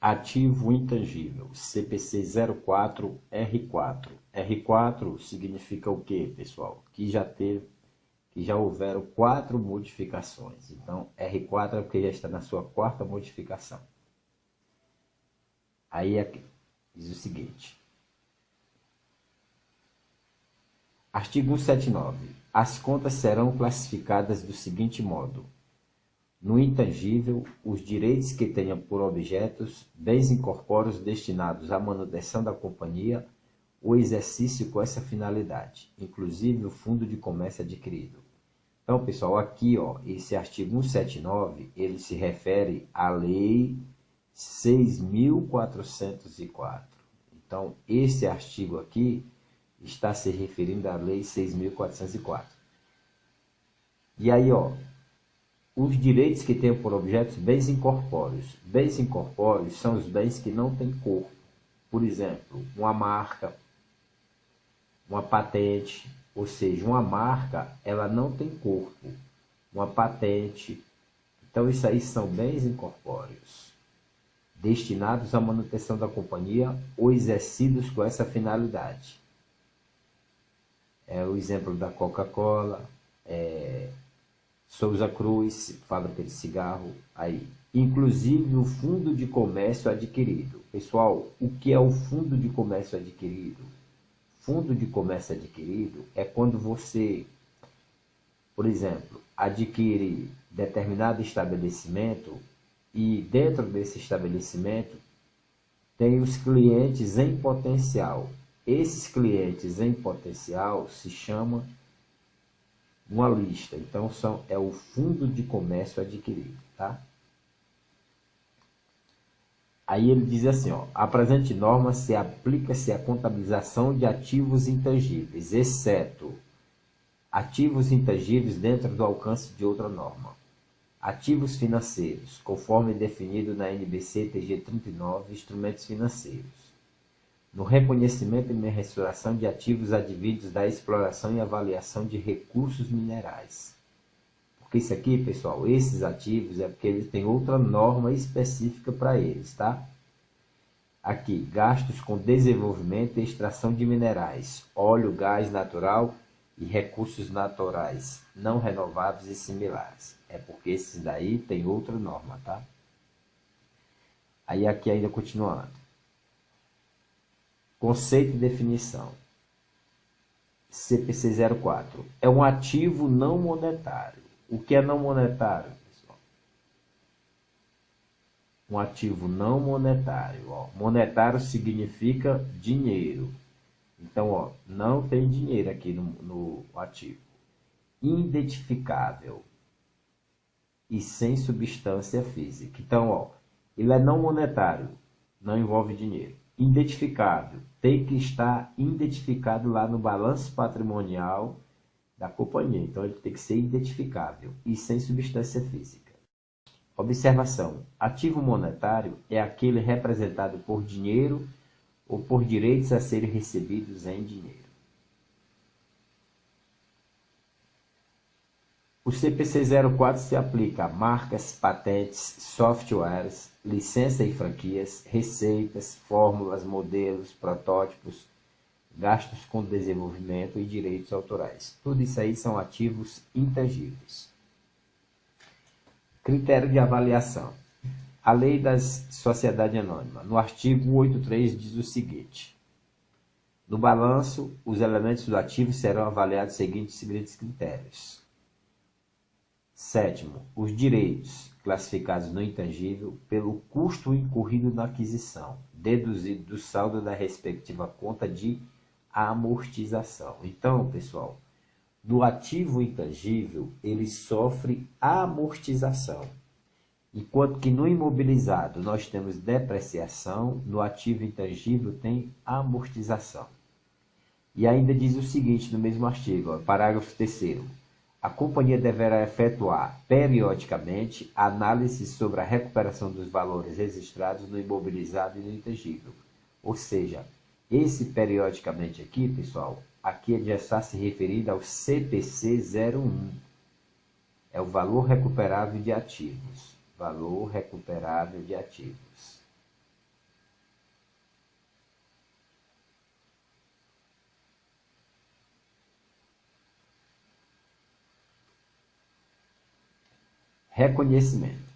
Ativo intangível, CPC 04R4. R4 significa o quê, pessoal? Que já houveram 4 modificações. Então, R4 é porque já está na sua 4ª modificação. Aí aqui diz o seguinte. Artigo 179. As contas serão classificadas do seguinte modo. No intangível, os direitos que tenham por objetos bens incorpóreos destinados à manutenção da companhia ou exercício com essa finalidade, inclusive o fundo de comércio adquirido. Então, pessoal, aqui, ó, esse artigo 179, ele se refere à Lei 6.404. Então, esse artigo aqui está se referindo à Lei 6.404. E aí, ó, os direitos que têm por objetos bens incorpóreos. Bens incorpóreos são os bens que não têm corpo. Por exemplo, uma marca, uma patente, ou seja, uma marca, ela não tem corpo. Uma patente. Então, isso aí são bens incorpóreos, destinados à manutenção da companhia ou exercidos com essa finalidade. É o exemplo da Coca-Cola, Souza Cruz, fábrica de cigarro, aí. Inclusive o fundo de comércio adquirido. Pessoal, o que é o fundo de comércio adquirido? Fundo de comércio adquirido é quando você, por exemplo, adquire determinado estabelecimento e dentro desse estabelecimento tem os clientes em potencial. Esses clientes em potencial se chama uma lista. Então, é o fundo de comércio adquirido, tá? Aí ele diz assim, ó, a presente norma se aplica-se à contabilização de ativos intangíveis, exceto ativos intangíveis dentro do alcance de outra norma. Ativos financeiros, conforme definido na NBC TG 39, instrumentos financeiros. No reconhecimento e mensuração de ativos advindos da exploração e avaliação de recursos minerais. Porque isso aqui, pessoal, esses ativos é porque eles têm outra norma específica para eles, tá? Aqui, gastos com desenvolvimento e extração de minerais, óleo, gás natural e recursos naturais não renováveis e similares. É porque esses daí tem outra norma, tá? Aí aqui ainda continuando. Conceito e definição. CPC 04. É um ativo não monetário. O que é não monetário, pessoal? Um ativo não monetário. Ó. Monetário significa dinheiro. Então, ó, não tem dinheiro aqui no ativo. Identificável e sem substância física. Então, ó, ele é não monetário, não envolve dinheiro. Identificável, tem que estar identificado lá no balanço patrimonial da companhia. Então, ele tem que ser identificável e sem substância física. Observação. Ativo monetário é aquele representado por dinheiro ou por direitos a serem recebidos em dinheiro. O CPC 04 se aplica a marcas, patentes, softwares, licença e franquias, receitas, fórmulas, modelos, protótipos, gastos com desenvolvimento e direitos autorais. Tudo isso aí são ativos intangíveis. Critério de avaliação. A Lei das Sociedades Anônimas, no artigo 183, diz o seguinte. No balanço, os elementos do ativo serão avaliados seguindo os seguintes critérios. Sétimo, os direitos classificados no intangível pelo custo incorrido na aquisição, deduzido do saldo da respectiva conta de amortização. Então, pessoal, no ativo intangível, ele sofre amortização. Enquanto que no imobilizado nós temos depreciação, no ativo intangível tem amortização. E ainda diz o seguinte no mesmo artigo, ó, parágrafo 3º. A companhia deverá efetuar periodicamente análise sobre a recuperação dos valores registrados no imobilizado e no intangível. Ou seja, esse periodicamente aqui, pessoal, aqui já está se referindo ao CPC 01. É o valor recuperável de ativos. Valor recuperável de ativos. Reconhecimento.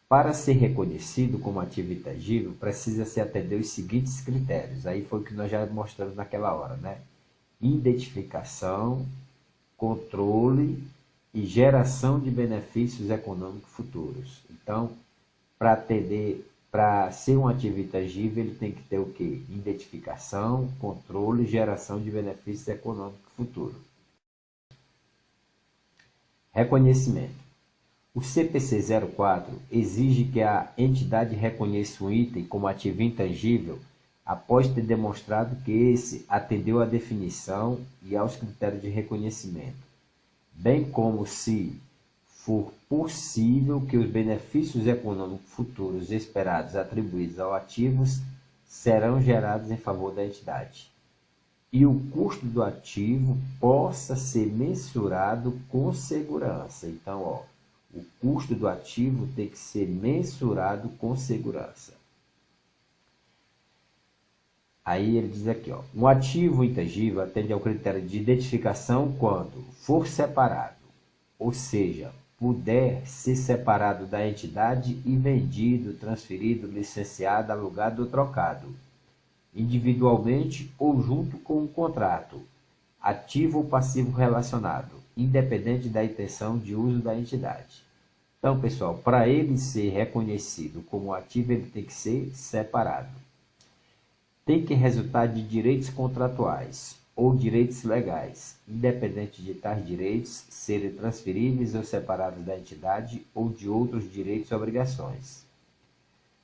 Para ser reconhecido como ativo intangível, precisa-se atender os seguintes critérios. Aí foi o que nós já mostramos naquela hora, né? Identificação, controle e geração de benefícios econômicos futuros. Então, para ser um ativo intangível, ele tem que ter o quê? Identificação, controle e geração de benefícios econômicos futuros. Reconhecimento. O CPC 04 exige que a entidade reconheça um item como ativo intangível após ter demonstrado que esse atendeu à definição e aos critérios de reconhecimento, bem como se for possível que os benefícios econômicos futuros esperados atribuídos ao ativo serão gerados em favor da entidade. E o custo do ativo possa ser mensurado com segurança. Então, o custo do ativo tem que ser mensurado com segurança. Aí ele diz aqui, um ativo intangível atende ao critério de identificação quando for separado, ou seja, puder ser separado da entidade e vendido, transferido, licenciado, alugado ou trocado, individualmente ou junto com um contrato, ativo ou passivo relacionado, independente da intenção de uso da entidade. Então, pessoal, para ele ser reconhecido como ativo, ele tem que ser separado. Tem que resultar de direitos contratuais ou direitos legais, independente de tais direitos serem transferíveis ou separados da entidade ou de outros direitos e obrigações.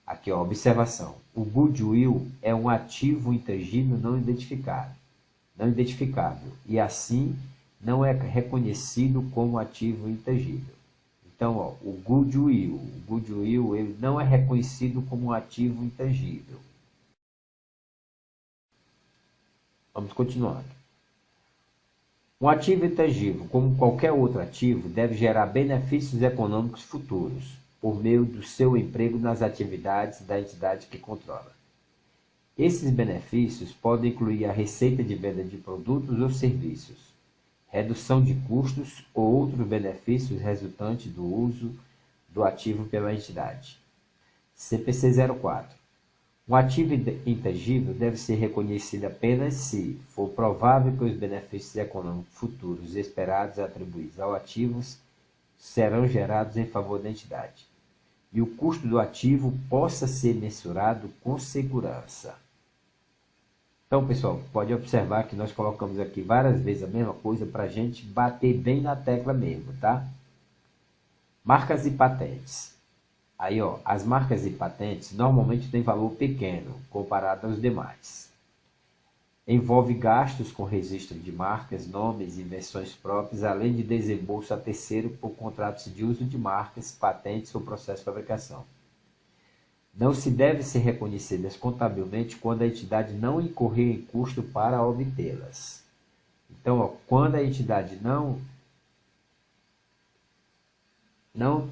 Aqui, observação. O goodwill é um ativo intangível não identificável, e assim não é reconhecido como ativo intangível. Então, o goodwill ele não é reconhecido como ativo intangível. Vamos continuando. Um ativo intangível, como qualquer outro ativo, deve gerar benefícios econômicos futuros, por meio do seu emprego nas atividades da entidade que controla. Esses benefícios podem incluir a receita de venda de produtos ou serviços, redução de custos ou outros benefícios resultantes do uso do ativo pela entidade. CPC 04. Um ativo intangível deve ser reconhecido apenas se for provável que os benefícios econômicos futuros esperados atribuídos ao ativo serão gerados em favor da entidade, e o custo do ativo possa ser mensurado com segurança. Então, pessoal, pode observar que nós colocamos aqui várias vezes a mesma coisa para a gente bater bem na tecla mesmo, tá? Marcas e patentes. Aí, as marcas e patentes normalmente têm valor pequeno comparado aos demais. Envolve gastos com registro de marcas, nomes e invenções próprias, além de desembolso a terceiro por contratos de uso de marcas, patentes ou processo de fabricação. Não se deve ser reconhecidas contabilmente quando a entidade não incorrer em custo para obtê-las. Então, quando a entidade não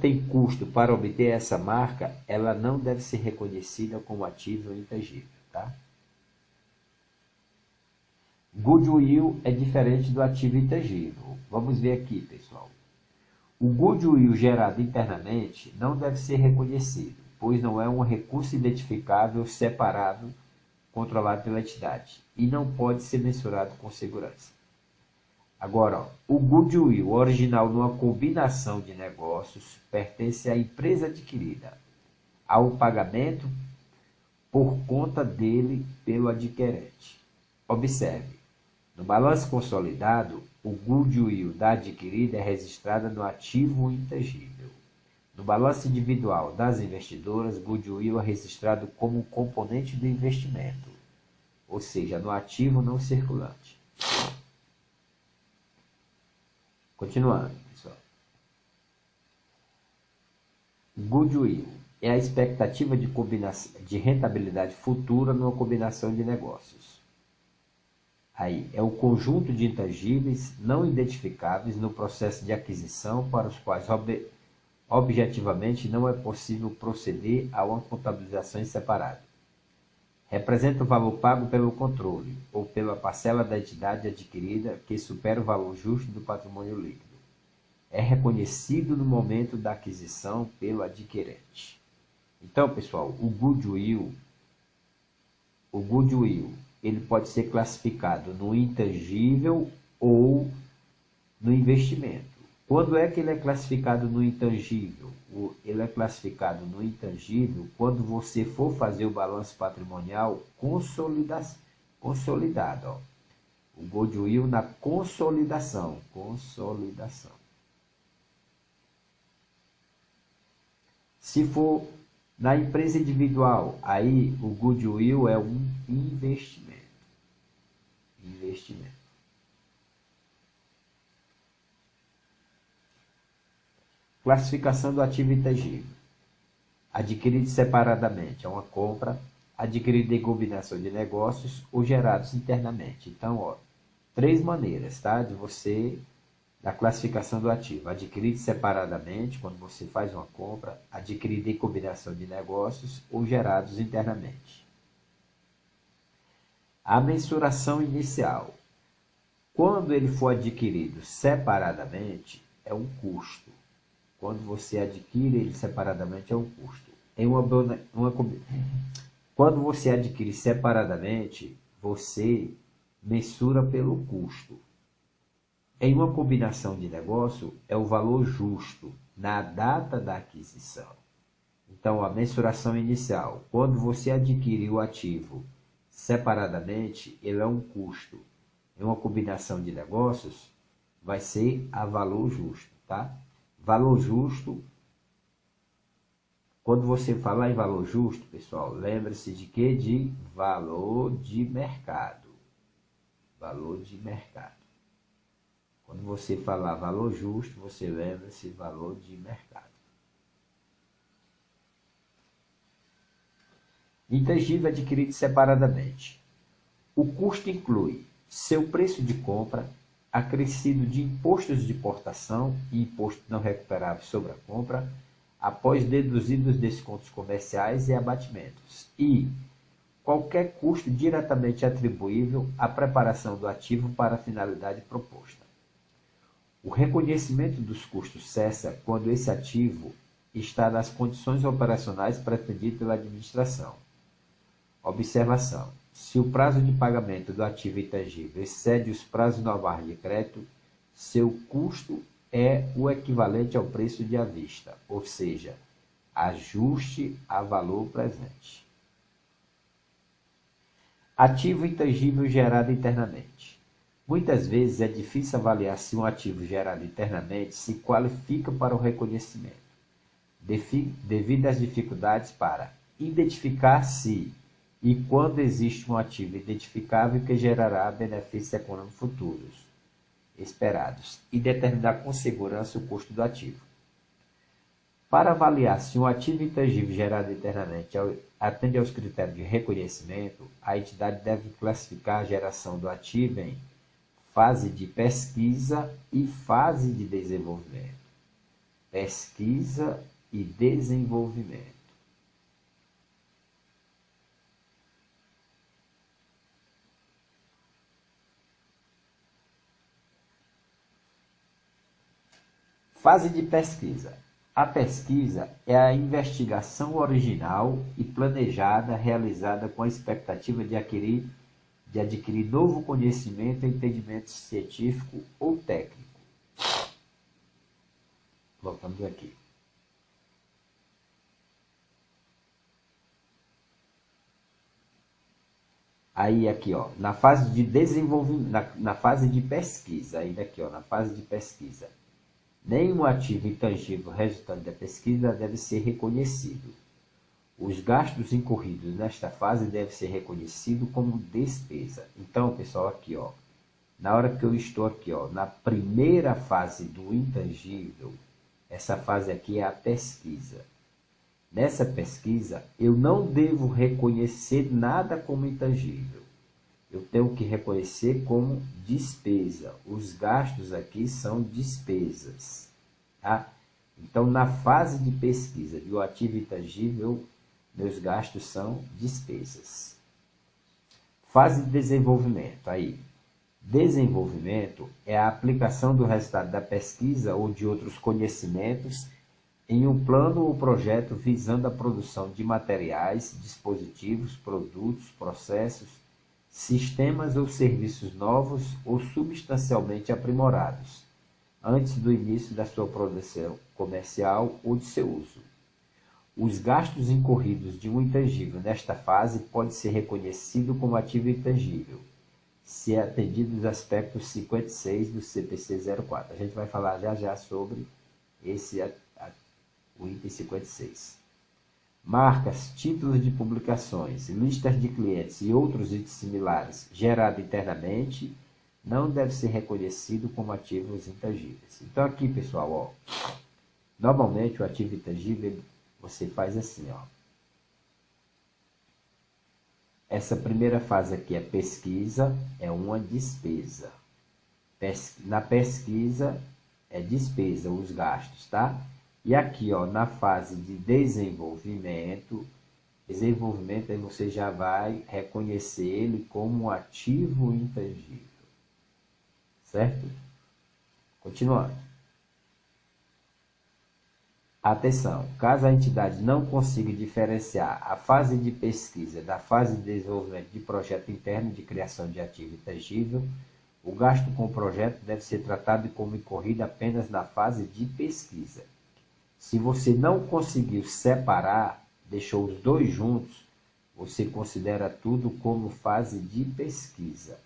tem custo para obter essa marca, ela não deve ser reconhecida como ativo intangível, tá? Goodwill é diferente do ativo intangível. Vamos ver aqui, pessoal. O goodwill gerado internamente não deve ser reconhecido, pois não é um recurso identificável separado, controlado pela entidade, e não pode ser mensurado com segurança. Agora, o goodwill original numa combinação de negócios pertence à empresa adquirida, ao pagamento por conta dele pelo adquirente. Observe, no balanço consolidado, o goodwill da adquirida é registrado no ativo intangível. No balanço individual das investidoras, goodwill é registrado como componente do investimento, ou seja, no ativo não circulante. Continuando, pessoal. Goodwill é a expectativa de rentabilidade futura numa combinação de negócios. Aí, é o conjunto de intangíveis não identificáveis no processo de aquisição para os quais objetivamente não é possível proceder a uma contabilização separada. Representa o valor pago pelo controle ou pela parcela da entidade adquirida que supera o valor justo do patrimônio líquido. é reconhecido no momento da aquisição pelo adquirente. Então, pessoal, o goodwill, ele pode ser classificado no intangível ou no investimento. Quando é que ele é classificado no intangível? Ele é classificado no intangível quando você for fazer o balanço patrimonial consolidado. Ó. O goodwill na consolidação. Se for na empresa individual, aí o goodwill é um investimento. Classificação do ativo intangível. Adquirido separadamente é uma compra, adquirido em combinação de negócios ou gerados internamente. Então, ó, 3 maneiras, tá? Da classificação do ativo. Adquirido separadamente, quando você faz uma compra, adquirido em combinação de negócios ou gerados internamente. A mensuração inicial. Quando ele for adquirido separadamente, é um custo. Quando você adquire ele separadamente, é um custo. Quando você adquire separadamente, você mensura pelo custo. Em uma combinação de negócio, é o valor justo na data da aquisição. Então, a mensuração inicial, quando você adquire o ativo separadamente, ele é um custo. Em uma combinação de negócios, vai ser a valor justo, tá? Valor justo, quando você falar em valor justo, pessoal, lembre-se de quê? De valor de mercado. Valor de mercado. Quando você falar valor justo, você lembra-se valor de mercado. Intangível adquirido separadamente. O custo inclui seu preço de compra, acrescido de impostos de importação e imposto não recuperável sobre a compra, após deduzidos descontos comerciais e abatimentos, e qualquer custo diretamente atribuível à preparação do ativo para a finalidade proposta. O reconhecimento dos custos cessa quando esse ativo está nas condições operacionais pretendidas pela administração. Observação. Se o prazo de pagamento do ativo intangível excede os prazos normais de crédito, seu custo é o equivalente ao preço de à vista, ou seja, ajuste a valor presente. Ativo intangível gerado internamente. Muitas vezes é difícil avaliar se um ativo gerado internamente se qualifica para o reconhecimento, devido às dificuldades para identificar se e quando existe um ativo identificável que gerará benefícios econômicos futuros esperados e determinar com segurança o custo do ativo. Para avaliar se um ativo intangível gerado internamente atende aos critérios de reconhecimento, a entidade deve classificar a geração do ativo em fase de pesquisa e fase de desenvolvimento. Pesquisa e desenvolvimento. Fase de pesquisa. A pesquisa é a investigação original e planejada realizada com a expectativa de adquirir novo conhecimento e entendimento científico ou técnico. Voltamos aqui. Aí aqui, ó, na fase de desenvolvimento, na fase de pesquisa, aí daqui, ó, na fase de pesquisa. Nenhum ativo intangível resultante da pesquisa deve ser reconhecido. Os gastos incorridos nesta fase devem ser reconhecidos como despesa. Então, pessoal, aqui, ó, na hora que eu estou aqui, ó, na primeira fase do intangível, essa fase aqui é a pesquisa. Nessa pesquisa, eu não devo reconhecer nada como intangível. Eu tenho que reconhecer como despesa. Os gastos aqui são despesas. Tá? Então, na fase de pesquisa de um ativo intangível, meus gastos são despesas. Fase de desenvolvimento. Aí, Desenvolvimento é a aplicação do resultado da pesquisa ou de outros conhecimentos em um plano ou projeto visando a produção de materiais, dispositivos, produtos, processos, sistemas ou serviços novos ou substancialmente aprimorados, antes do início da sua produção comercial ou de seu uso. Os gastos incorridos de um intangível nesta fase pode ser reconhecido como ativo intangível, se é atendido os aspectos 56 do CPC 04. A gente vai falar já já sobre o item 56. Marcas, títulos de publicações, listas de clientes e outros itens similares gerados internamente não deve ser reconhecido como ativos intangíveis. Então aqui, pessoal, ó, normalmente o ativo intangível você faz assim, ó. Essa primeira fase aqui é pesquisa, é uma despesa. Na pesquisa é despesa, os gastos, tá? E aqui, ó, na fase de desenvolvimento, aí você já vai reconhecer ele como um ativo intangível. Certo? Continuando. Atenção, caso a entidade não consiga diferenciar a fase de pesquisa da fase de desenvolvimento de projeto interno de criação de ativo intangível, o gasto com o projeto deve ser tratado como incorrido apenas na fase de pesquisa. Se você não conseguiu separar, deixou os dois juntos, você considera tudo como fase de pesquisa.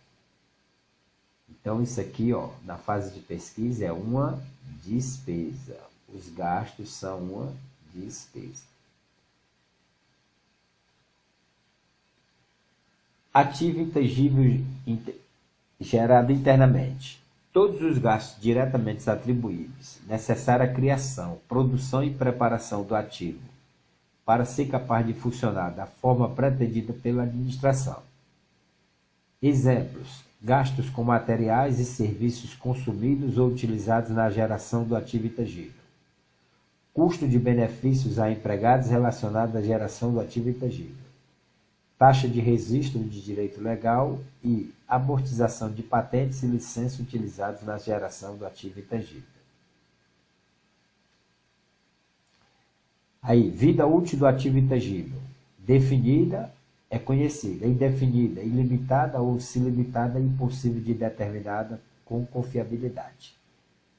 Então, isso aqui, ó, na fase de pesquisa é uma despesa. Os gastos são uma despesa. Ativo intangível gerado internamente. Todos os gastos diretamente atribuíveis, necessária criação, produção e preparação do ativo, para ser capaz de funcionar da forma pretendida pela administração. Exemplos: gastos com materiais e serviços consumidos ou utilizados na geração do ativo intangível. Custo de benefícios a empregados relacionado à geração do ativo intangível. Taxa de registro de direito legal e amortização de patentes e licenças utilizados na geração do ativo intangível. Aí, vida útil do ativo intangível. Definida, é conhecida. Indefinida, ilimitada ou se limitada, impossível de determinada com confiabilidade.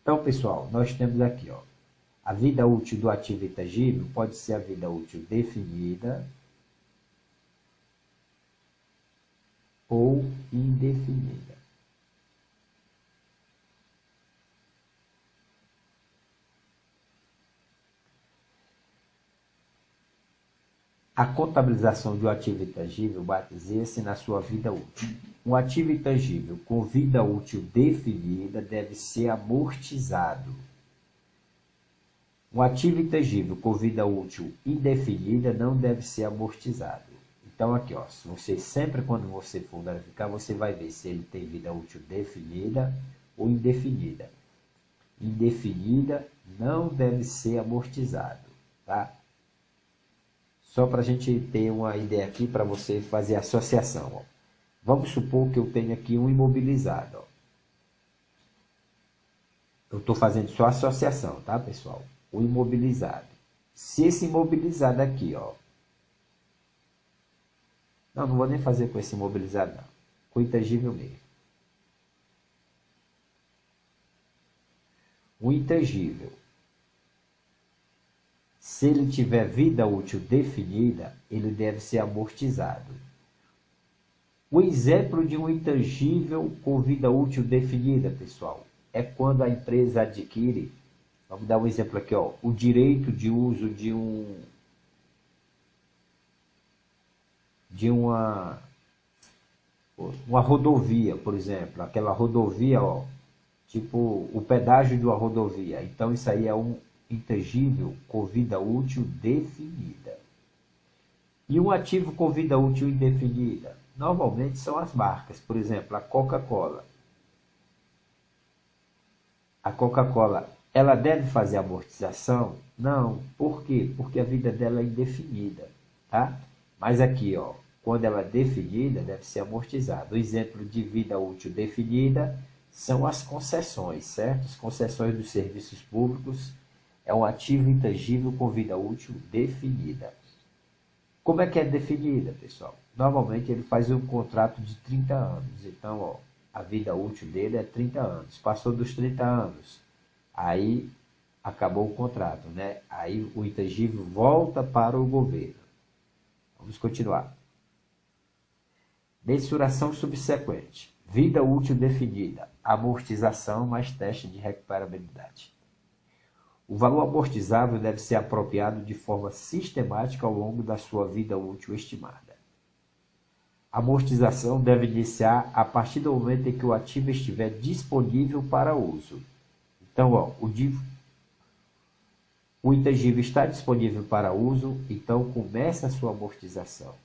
Então, pessoal, nós temos aqui, ó, a vida útil do ativo intangível pode ser a vida útil definida ou indefinida. A contabilização de um ativo intangível baseia-se na sua vida útil. Um ativo intangível com vida útil definida deve ser amortizado. Um ativo intangível com vida útil indefinida não deve ser amortizado. Então aqui, ó, você sempre quando você for verificar, você vai ver se ele tem vida útil definida ou indefinida. Indefinida não deve ser amortizado, tá? Só para a gente ter uma ideia aqui para você fazer a associação, ó. Vamos supor que eu tenho aqui um imobilizado, ó. Eu estou fazendo só associação, tá, pessoal? O imobilizado. Se esse imobilizado aqui, ó. Não vou nem fazer com esse imobilizado, não. Com o intangível mesmo. O intangível, se ele tiver vida útil definida, ele deve ser amortizado. O exemplo de um intangível com vida útil definida, pessoal, é quando a empresa adquire, vamos dar um exemplo aqui, ó, o direito de uso de uma rodovia, por exemplo, aquela rodovia, ó, tipo o pedágio de uma rodovia. Então isso aí é um intangível com vida útil definida. E um ativo com vida útil indefinida, normalmente são as marcas, por exemplo, a Coca-Cola. A Coca-Cola, ela deve fazer amortização? Não. Por quê? Porque a vida dela é indefinida, tá? Mas aqui, ó, quando ela é definida, deve ser amortizada. O exemplo de vida útil definida são as concessões, certo? As concessões dos serviços públicos é um ativo intangível com vida útil definida. Como é que é definida, pessoal? Normalmente ele faz um contrato de 30 anos. Então, ó, a vida útil dele é 30 anos. Passou dos 30 anos, aí acabou o contrato, né? Aí o intangível volta para o governo. Vamos continuar. Mensuração subsequente. Vida útil definida. Amortização mais teste de recuperabilidade. O valor amortizável deve ser apropriado de forma sistemática ao longo da sua vida útil estimada. A amortização deve iniciar a partir do momento em que o ativo estiver disponível para uso. Então, ó, o intangível está disponível para uso, então começa a sua amortização.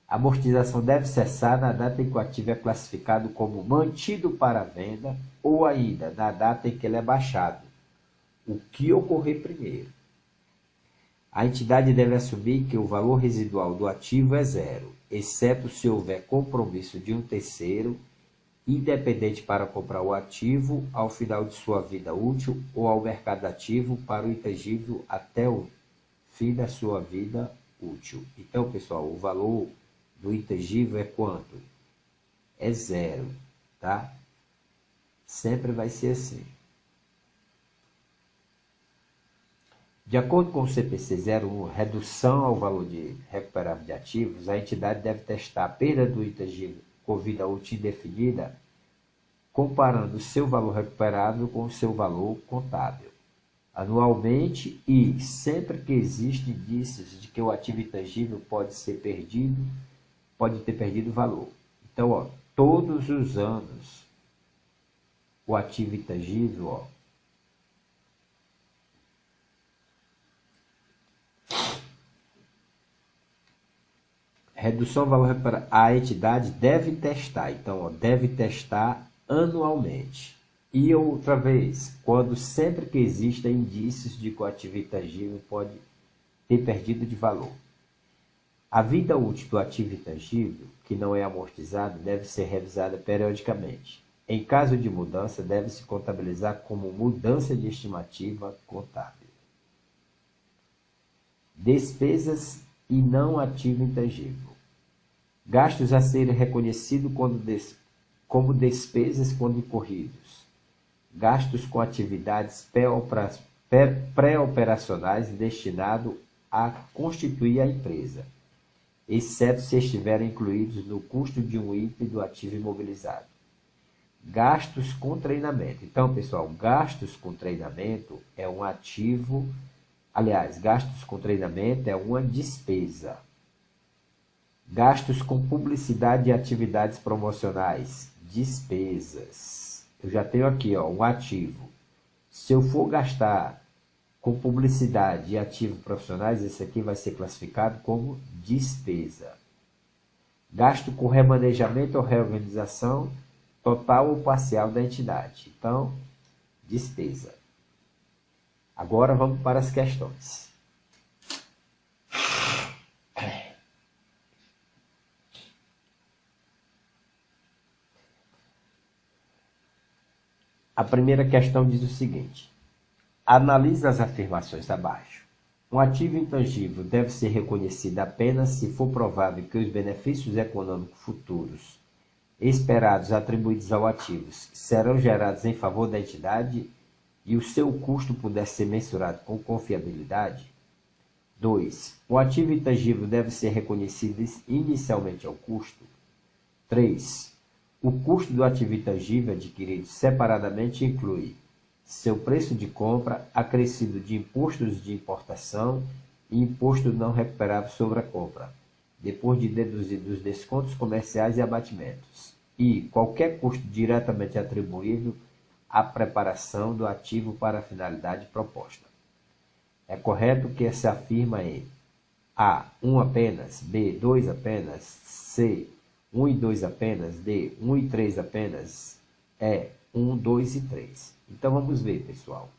A amortização deve cessar na data em que o ativo é classificado como mantido para venda ou ainda na data em que ele é baixado. O que ocorrer primeiro? A entidade deve assumir que o valor residual do ativo é zero, exceto se houver compromisso de um terceiro, independente para comprar o ativo ao final de sua vida útil ou ao mercado ativo para o intangível até o fim da sua vida útil. Então, pessoal, o valor do intangível é quanto? É zero, tá? Sempre vai ser assim. De acordo com o CPC 01, redução ao valor de recuperável de ativos, a entidade deve testar a perda do intangível com vida útil indefinida, comparando o seu valor recuperável com o seu valor contábil, anualmente e sempre que existem indícios de que o ativo intangível pode ter perdido valor. Então, ó, todos os anos, o ativo intangível, ó, redução do valor recuperado, a entidade deve testar, então, ó, deve testar anualmente. E outra vez, sempre que existem indícios de que o ativo intangível pode ter perdido de valor. A vida útil do ativo intangível, que não é amortizado, deve ser revisada periodicamente. Em caso de mudança, deve-se contabilizar como mudança de estimativa contábil. Despesas e não ativo intangível. Gastos a serem reconhecidos como despesas quando incorridos. Gastos com atividades pré-operacionais destinados a constituir a empresa, exceto se estiverem incluídos no custo de um item do ativo imobilizado. Gastos com treinamento. Então, pessoal, gastos com treinamento é um ativo. Aliás, gastos com treinamento é uma despesa. Gastos com publicidade e atividades promocionais. Despesas. Eu já tenho aqui, ó, um ativo. Se eu for gastar com publicidade e ativos profissionais, esse aqui vai ser classificado como despesa. Gasto com remanejamento ou reorganização total ou parcial da entidade. Então, despesa. Agora vamos para as questões. A primeira questão diz o seguinte: analise as afirmações abaixo. Um ativo intangível deve ser reconhecido apenas se for provável que os benefícios econômicos futuros esperados atribuídos ao ativo serão gerados em favor da entidade e o seu custo puder ser mensurado com confiabilidade. 2. O ativo intangível deve ser reconhecido inicialmente ao custo. 3. O custo do ativo intangível adquirido separadamente inclui seu preço de compra, acrescido de impostos de importação e imposto não recuperável sobre a compra, depois de deduzidos os descontos comerciais e abatimentos, e qualquer custo diretamente atribuível à preparação do ativo para a finalidade proposta. É correto que se afirma em A, 1 apenas, B, 2 apenas, C, 1 e 2 apenas, D, 1 e 3 apenas, E, 1, 2 e 3. Então vamos ver, pessoal.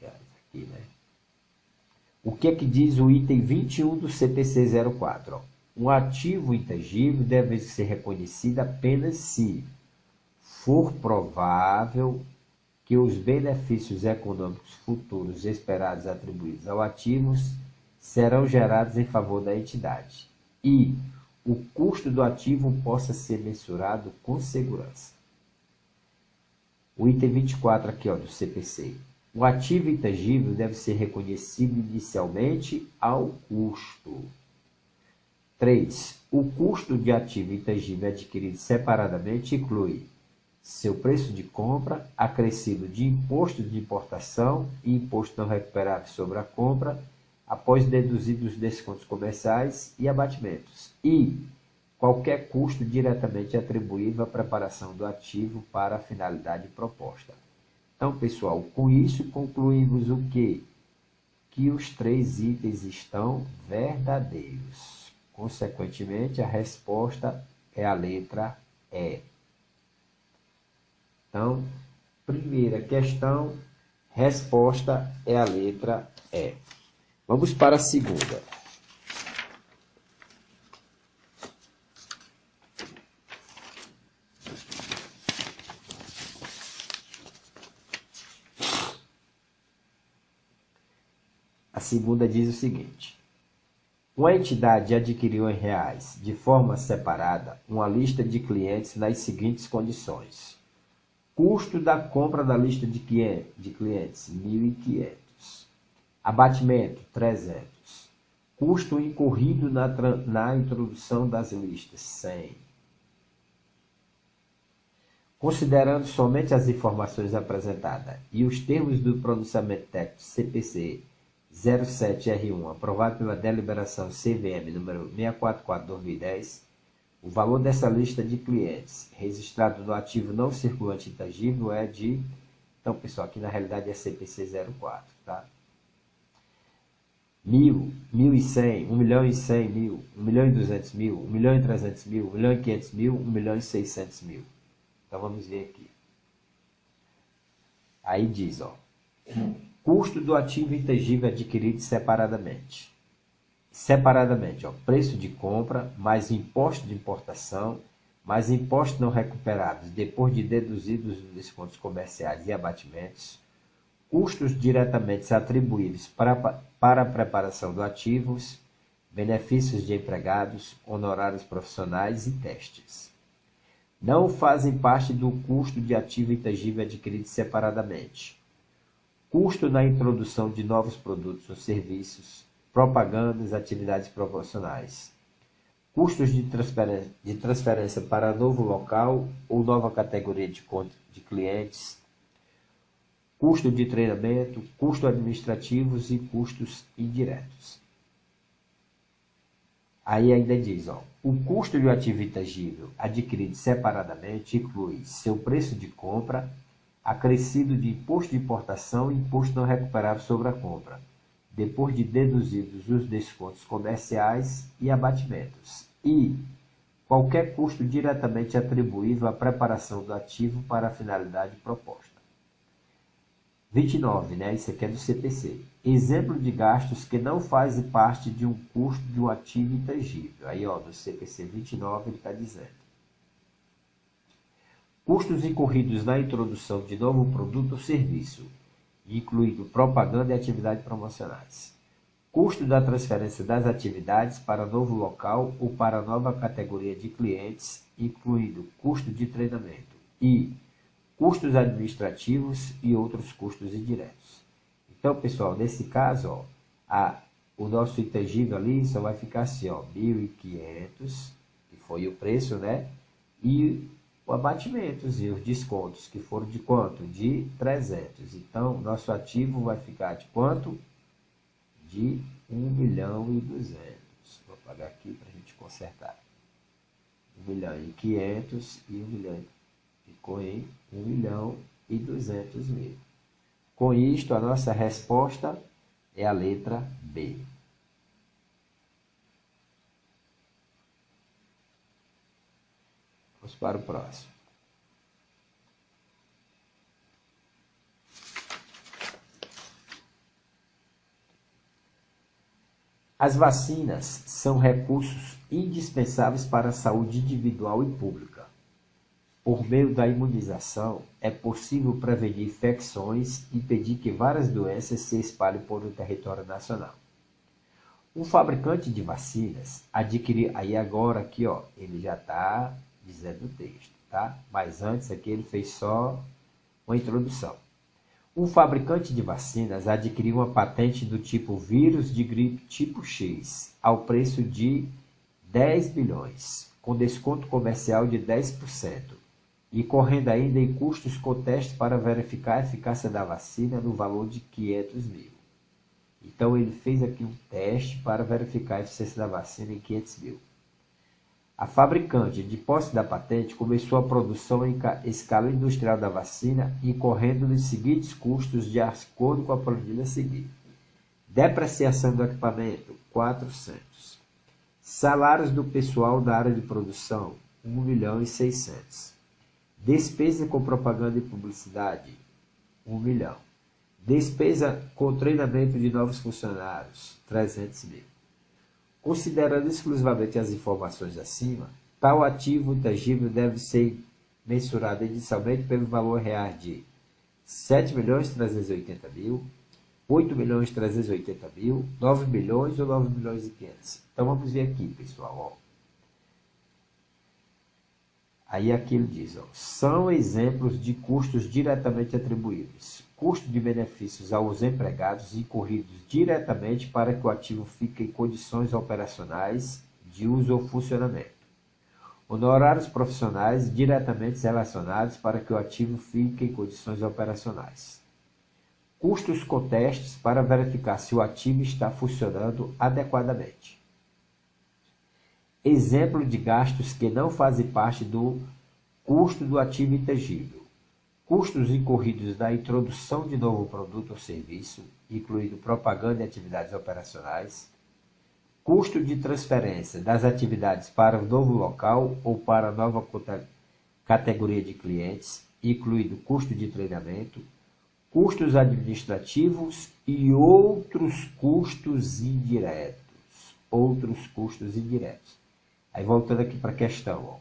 Aqui, né? O que é que diz o item 21 do CPC 04? Ó? Um ativo intangível deve ser reconhecido apenas se for provável que os benefícios econômicos futuros esperados atribuídos ao ativo serão gerados em favor da entidade e o custo do ativo possa ser mensurado com segurança. O item 24 aqui, ó, do CPC. O ativo intangível deve ser reconhecido inicialmente ao custo. 3. O custo de ativo intangível adquirido separadamente inclui seu preço de compra, acrescido de imposto de importação e imposto não recuperável sobre a compra, após deduzidos os descontos comerciais e abatimentos, e qualquer custo diretamente atribuível à preparação do ativo para a finalidade proposta. Então, pessoal, com isso concluímos o quê? Que os 3 itens estão verdadeiros. Consequentemente, a resposta é a letra E. Então, primeira questão, resposta é a letra E. Vamos para a segunda. A segunda diz o seguinte: uma entidade adquiriu em reais, de forma separada, uma lista de clientes nas seguintes condições. Custo da compra da lista de clientes, 1.500. Abatimento, 300. Custo incorrido na introdução das listas, 100. Considerando somente as informações apresentadas e os termos do pronunciamento técnico CPC 07R1, aprovado pela deliberação CVM número 644/2010, o valor dessa lista de clientes registrado no ativo não circulante intangível é de... Então, pessoal, aqui na realidade é CPC 04, tá? 1.000, 1.100, 1.100.000, 1.200.000, 1.300.000, 1.500.000, 1.600.000. Então, vamos ver aqui. Aí diz, ó, custo do ativo intangível adquirido separadamente. Separadamente, ó, preço de compra, mais imposto de importação, mais impostos não recuperados, depois de deduzidos os descontos comerciais e abatimentos, custos diretamente atribuíveis para a preparação do ativos, benefícios de empregados, honorários profissionais e testes. Não fazem parte do custo de ativo intangível adquirido separadamente. Custo na introdução de novos produtos ou serviços, propagandas, atividades promocionais. Custos de transferência para novo local ou nova categoria de clientes. Custo de treinamento, custos administrativos e custos indiretos. Aí ainda diz, ó, o custo de um ativo intangível adquirido separadamente inclui seu preço de compra, acrescido de imposto de importação e imposto não recuperável sobre a compra, depois de deduzidos os descontos comerciais e abatimentos, e qualquer custo diretamente atribuível à preparação do ativo para a finalidade proposta. 29, né? Isso aqui é do CPC. Exemplo de gastos que não fazem parte de um custo de um ativo intangível. Aí, ó, no CPC 29 ele está dizendo. Custos incorridos na introdução de novo produto ou serviço, incluindo propaganda e atividades promocionais. Custo da transferência das atividades para novo local ou para nova categoria de clientes, incluindo custo de treinamento e custos administrativos e outros custos indiretos. Então, pessoal, nesse caso, ó, o nosso intangível ali só vai ficar assim, ó, 1.500, que foi o preço, né? E o abatimentos e os descontos, que foram de quanto? De 300. Então, nosso ativo vai ficar de quanto? De 1.200.000. Vou apagar aqui para a gente consertar. 1.500.000 e 1 milhão. Ficou em 1.200.000. Com isto, a nossa resposta é a letra B. Vamos para o próximo. As vacinas são recursos indispensáveis para a saúde individual e pública. Por meio da imunização, é possível prevenir infecções e impedir que várias doenças se espalhem por um território nacional. Um fabricante de vacinas adquiriu, aí agora aqui ó, ele já está dizendo o texto, tá? Mas antes aqui ele fez só uma introdução. Um fabricante de vacinas adquiriu uma patente do tipo vírus de gripe tipo X, ao preço de 10 bilhões, com desconto comercial de 10%, e correndo ainda em custos com testes para verificar a eficácia da vacina no valor de 500 mil. Então ele fez aqui um teste para verificar a eficiência da vacina em 500 mil. A fabricante, de posse da patente, começou a produção em escala industrial da vacina, incorrendo nos seguintes custos de acordo com a planilha a seguir. Depreciação do equipamento, 400. Salários do pessoal da área de produção, 1.600.000. Despesa com propaganda e publicidade, 1 milhão. Despesa com treinamento de novos funcionários, 300 mil. Considerando exclusivamente as informações acima, tal ativo intangível deve ser mensurado inicialmente pelo valor real de 7.380.000, 8.380.000, 9 milhões ou 9 milhões e 500. Então vamos ver aqui, pessoal. Ó. Aí aqui ele diz, ó, são exemplos de custos diretamente atribuíveis. Custo de benefícios aos empregados incorridos diretamente para que o ativo fique em condições operacionais de uso ou funcionamento. Honorários profissionais diretamente relacionados para que o ativo fique em condições operacionais. Custos com testes para verificar se o ativo está funcionando adequadamente. Exemplo de gastos que não fazem parte do custo do ativo intangível. Custos incorridos na introdução de novo produto ou serviço, incluindo propaganda e atividades operacionais. Custo de transferência das atividades para o novo local ou para a nova categoria de clientes, incluindo custo de treinamento. Custos administrativos e outros custos indiretos. Aí voltando aqui para a questão, ó.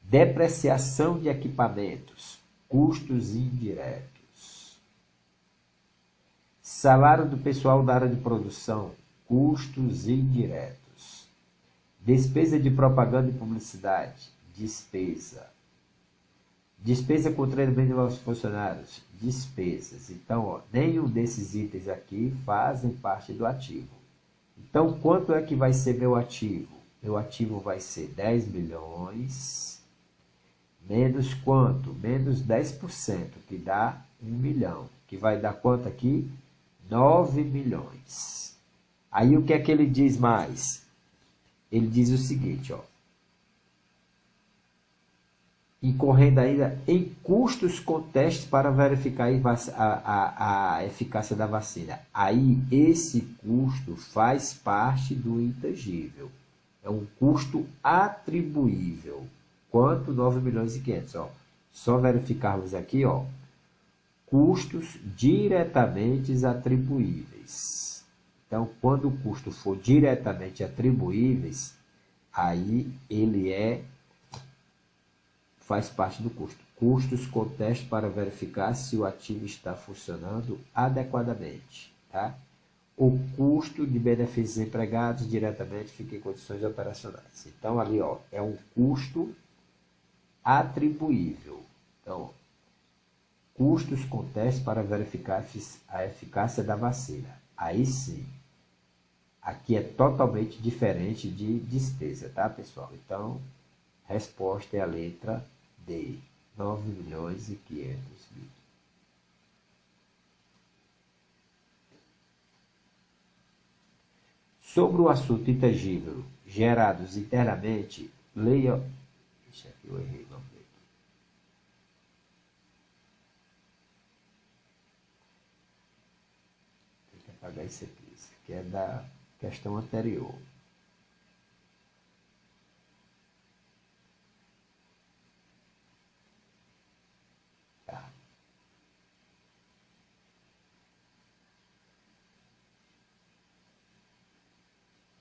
Depreciação de equipamentos, custos indiretos. Salário do pessoal da área de produção, custos indiretos. Despesa de propaganda e publicidade, despesa. Despesa com treinamento de novos funcionários, despesas. Então, ó, nenhum desses itens aqui fazem parte do ativo. Então, quanto é que vai ser meu ativo? Meu ativo vai ser 10 milhões, menos quanto? Menos 10%, que dá 1 milhão. Que vai dar quanto aqui? 9 milhões. Aí o que é que ele diz mais? Ele diz o seguinte, ó. Incorrendo ainda em custos com testes para verificar a eficácia da vacina. Aí esse custo faz parte do intangível. É um custo atribuível. Quanto? 9.500.000. Ó. Só verificarmos aqui, ó, custos diretamente atribuíveis. Então, quando o custo for diretamente atribuíveis, aí ele faz parte do custo. Custos com teste para verificar se o ativo está funcionando adequadamente. Tá? O custo de benefícios empregados diretamente fica em condições operacionais. Então, ali ó, é um custo atribuível. Então, custos com teste para verificar a eficácia da vacina. Aí sim, aqui é totalmente diferente de despesa, tá, pessoal? Então, resposta é a letra D, 9.500.000. Sobre o assunto intangível gerados internamente, leia... Deixa aqui, eu errei, vamos ver aqui. Tem que apagar isso aqui. Isso aqui é da questão anterior. Tá.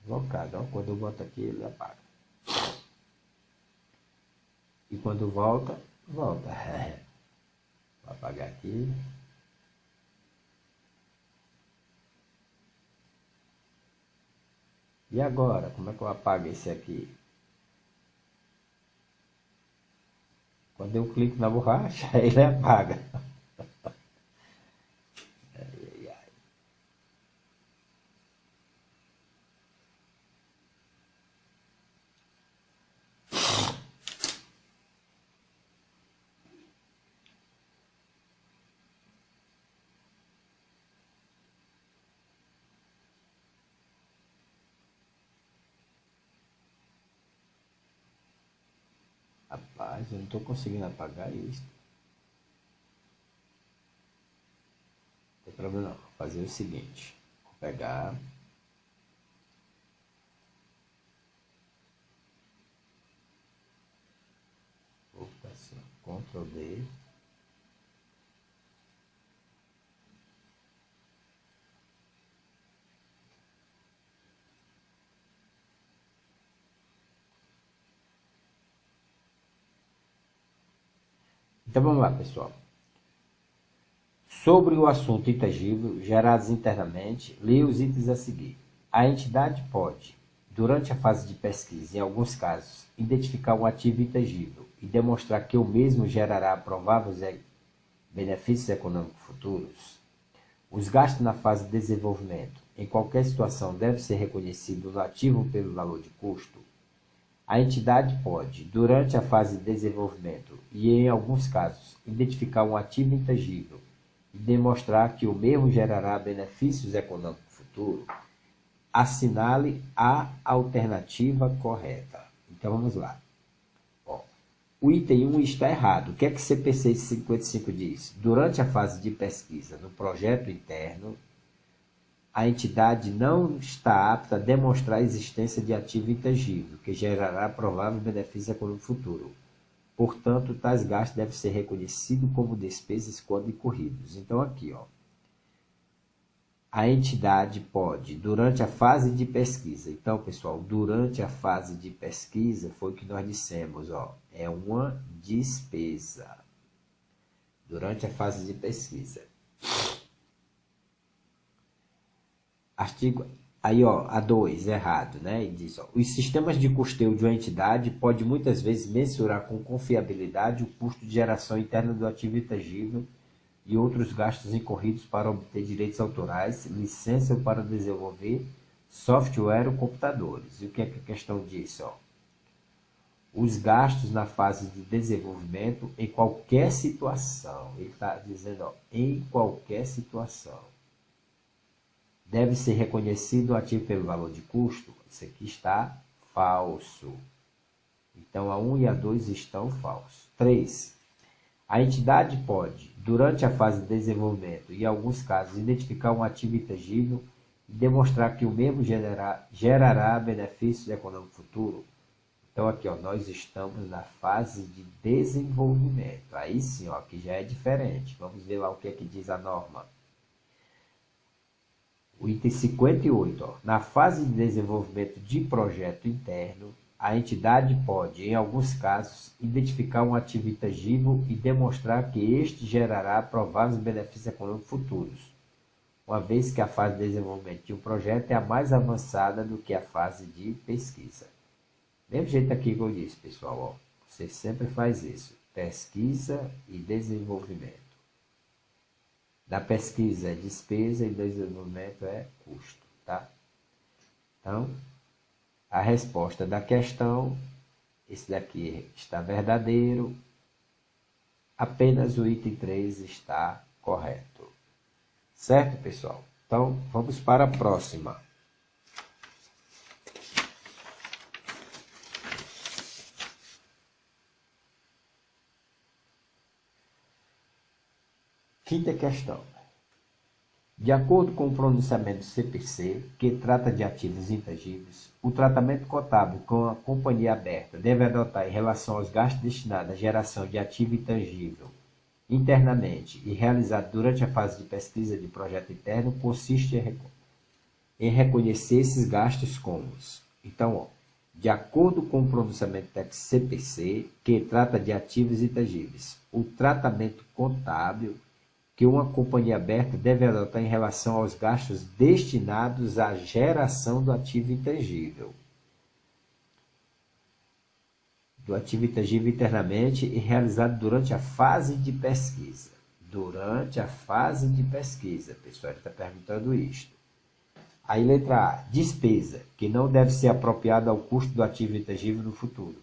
invocado. Ó. Quando eu boto aqui, ele apaga. E quando volta, volta. Vou apagar aqui. E agora, como é que eu apago esse aqui? Quando eu clico na borracha, ele apaga. Rapaz, eu não estou conseguindo apagar isso. Não tem problema não. Vou fazer o seguinte. Vou pegar. Vou botar assim, Ctrl D. Então vamos lá, pessoal. Sobre o assunto intangível, gerados internamente, leia os itens a seguir. A entidade pode, durante a fase de pesquisa, em alguns casos, identificar um ativo intangível e demonstrar que o mesmo gerará prováveis benefícios econômicos futuros. Os gastos na fase de desenvolvimento, em qualquer situação, devem ser reconhecidos no ativo pelo valor de custo. A entidade pode, durante a fase de desenvolvimento e, em alguns casos, identificar um ativo intangível e demonstrar que o mesmo gerará benefícios econômicos futuros. Assinale a alternativa correta. Então, vamos lá. Ó, o item 1 está errado. O que é que CPC 55 diz? Durante a fase de pesquisa no projeto interno, a entidade não está apta a demonstrar a existência de ativo intangível, que gerará provável benefício econômico futuro. Portanto, tais gastos devem ser reconhecidos como despesas quando incorridos. Então, aqui, ó, a entidade pode, durante a fase de pesquisa. Então, pessoal, durante a fase de pesquisa, foi o que nós dissemos, ó, é uma despesa. Durante a fase de pesquisa. Artigo, aí ó, a 2, errado, né? E diz, ó, os sistemas de custeio de uma entidade pode muitas vezes mensurar com confiabilidade o custo de geração interna do ativo intangível e outros gastos incorridos para obter direitos autorais, licença ou para desenvolver software ou computadores. E o que é que a questão diz? Ó? Os gastos na fase de desenvolvimento em qualquer situação. Ele está dizendo, ó, em qualquer situação. Deve ser reconhecido o ativo pelo valor de custo. Isso aqui está falso. Então, a 1 e a 2 estão falsos. 3. A entidade pode, durante a fase de desenvolvimento e, em alguns casos, identificar um ativo intangível e demonstrar que o mesmo gerará benefícios econômicos futuros. Então, aqui, ó, nós estamos na fase de desenvolvimento. Aí sim, ó, que já é diferente. Vamos ver lá o que é que diz a norma. O item 58, ó, na fase de desenvolvimento de projeto interno, a entidade pode, em alguns casos, identificar um ativo intangível e demonstrar que este gerará prováveis benefícios econômicos futuros, uma vez que a fase de desenvolvimento de um projeto é a mais avançada do que a fase de pesquisa. Mesmo jeito aqui que eu disse, pessoal, ó, você sempre faz isso, pesquisa e desenvolvimento. Da pesquisa é despesa e desenvolvimento é custo, tá? Então, a resposta da questão, esse daqui está verdadeiro, apenas o item 3 está correto. Certo, pessoal? Então, vamos para a próxima. Quinta questão. De acordo com o pronunciamento do CPC, que trata de ativos intangíveis, o tratamento contábil com a companhia aberta deve adotar em relação aos gastos destinados à geração de ativo intangível internamente e realizado durante a fase de pesquisa de projeto interno, consiste em em reconhecer esses gastos como. Então, ó, de acordo com o pronunciamento do CPC, que trata de ativos intangíveis, o tratamento contábil que uma companhia aberta deve adotar em relação aos gastos destinados à geração do ativo intangível. Do ativo intangível internamente e realizado durante a fase de pesquisa. Durante a fase de pesquisa, pessoal, ele está perguntando isto. Aí, letra A, despesa, que não deve ser apropriada ao custo do ativo intangível no futuro.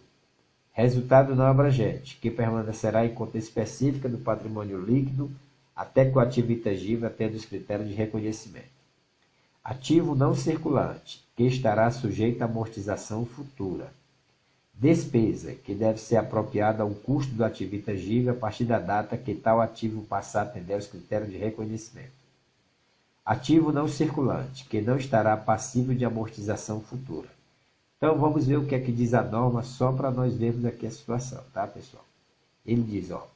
Resultado não abrangente, que permanecerá em conta específica do patrimônio líquido até que o ativo intangível atenda os critérios de reconhecimento. Ativo não circulante, que estará sujeito à amortização futura. Despesa, que deve ser apropriada ao custo do ativo intangível a partir da data que tal ativo passar a atender aos critérios de reconhecimento. Ativo não circulante, que não estará passível de amortização futura. Então, vamos ver o que é que diz a norma, só para nós vermos aqui a situação, tá, pessoal? Ele diz, ó,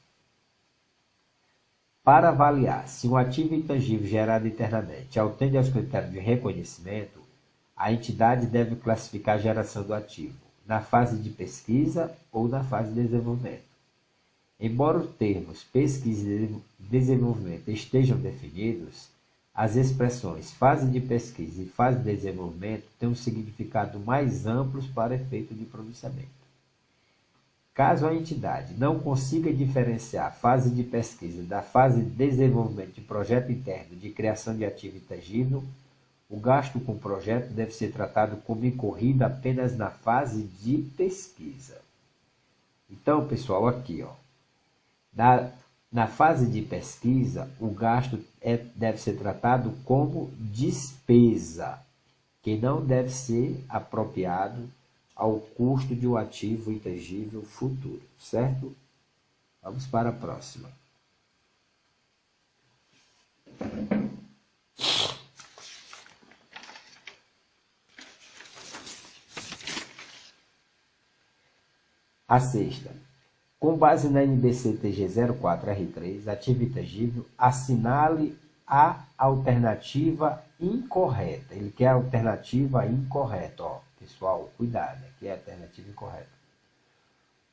para avaliar se um ativo intangível gerado internamente atende aos critérios de reconhecimento, a entidade deve classificar a geração do ativo na fase de pesquisa ou na fase de desenvolvimento. Embora os termos pesquisa e desenvolvimento estejam definidos, as expressões fase de pesquisa e fase de desenvolvimento têm um significado mais amplo para efeito de pronunciamento. Caso a entidade não consiga diferenciar a fase de pesquisa da fase de desenvolvimento de projeto interno de criação de ativo intangível, o gasto com o projeto deve ser tratado como incorrido apenas na fase de pesquisa. Então, pessoal, aqui, ó, na fase de pesquisa, o gasto deve ser tratado como despesa, que não deve ser apropriado ao custo de um ativo intangível futuro, certo? Vamos para a próxima. A sexta. Com base na NBC-TG 04R3, ativo intangível, assinale a alternativa incorreta. Ele quer a alternativa incorreta. Ó, pessoal, cuidado, aqui é a alternativa incorreta.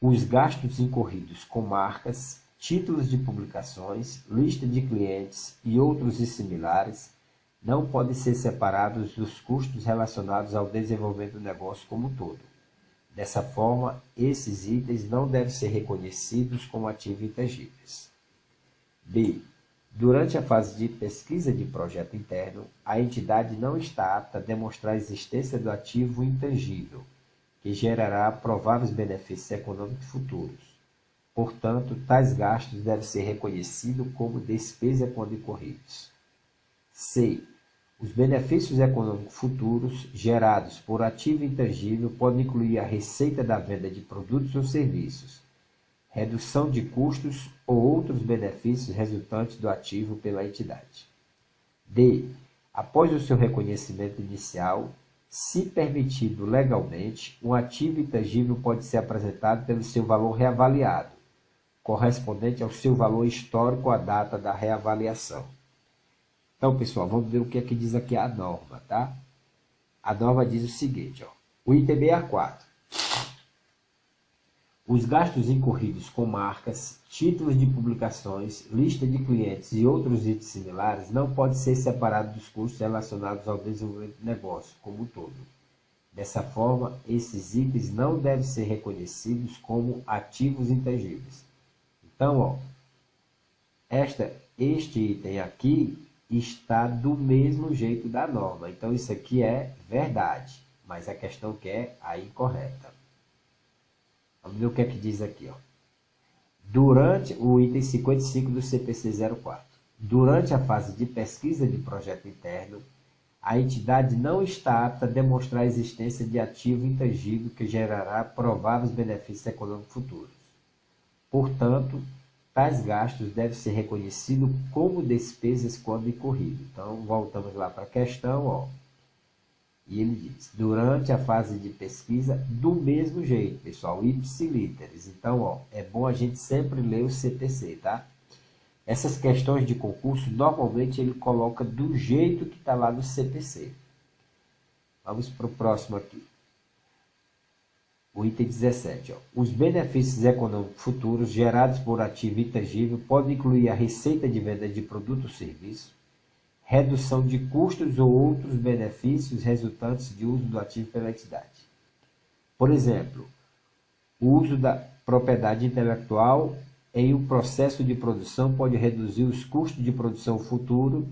Os gastos incorridos com marcas, títulos de publicações, lista de clientes e outros similares não podem ser separados dos custos relacionados ao desenvolvimento do negócio como um todo. Dessa forma, esses itens não devem ser reconhecidos como ativos intangíveis. B. Durante a fase de pesquisa de projeto interno, a entidade não está apta a demonstrar a existência do ativo intangível, que gerará prováveis benefícios econômicos futuros. Portanto, tais gastos devem ser reconhecidos como despesa quando incorridos. C. Os benefícios econômicos futuros gerados por ativo intangível podem incluir a receita da venda de produtos ou serviços, redução de custos ou outros benefícios resultantes do ativo pela entidade. D. Após o seu reconhecimento inicial, se permitido legalmente, um ativo intangível pode ser apresentado pelo seu valor reavaliado, correspondente ao seu valor histórico à data da reavaliação. Então, pessoal, vamos ver o que é que diz aqui a norma, tá? A norma diz o seguinte, ó, o item 64. Os gastos incorridos com marcas, títulos de publicações, lista de clientes e outros itens similares não podem ser separados dos custos relacionados ao desenvolvimento do negócio como um todo. Dessa forma, esses itens não devem ser reconhecidos como ativos intangíveis. Então, ó, este item aqui está do mesmo jeito da norma. Então, isso aqui é verdade, mas a questão que é a incorreta. Vamos ver o que é que diz aqui, ó. Durante o item 55 do CPC 04. Durante a fase de pesquisa de projeto interno, a entidade não está apta a demonstrar a existência de ativo intangível que gerará prováveis benefícios econômicos futuros. Portanto, tais gastos devem ser reconhecidos como despesas quando incorridos. Então, voltamos lá para a questão, ó. E ele diz, durante a fase de pesquisa, do mesmo jeito, pessoal, ipsilíteres. Então, ó, é bom a gente sempre ler o CPC, tá? Essas questões de concurso, normalmente ele coloca do jeito que está lá no CPC. Vamos para o próximo aqui. O item 17. Ó. Os benefícios econômicos futuros gerados por ativo intangível podem incluir a receita de venda de produto ou serviço, redução de custos ou outros benefícios resultantes de uso do ativo pela entidade. Por exemplo, o uso da propriedade intelectual em um processo de produção pode reduzir os custos de produção futuro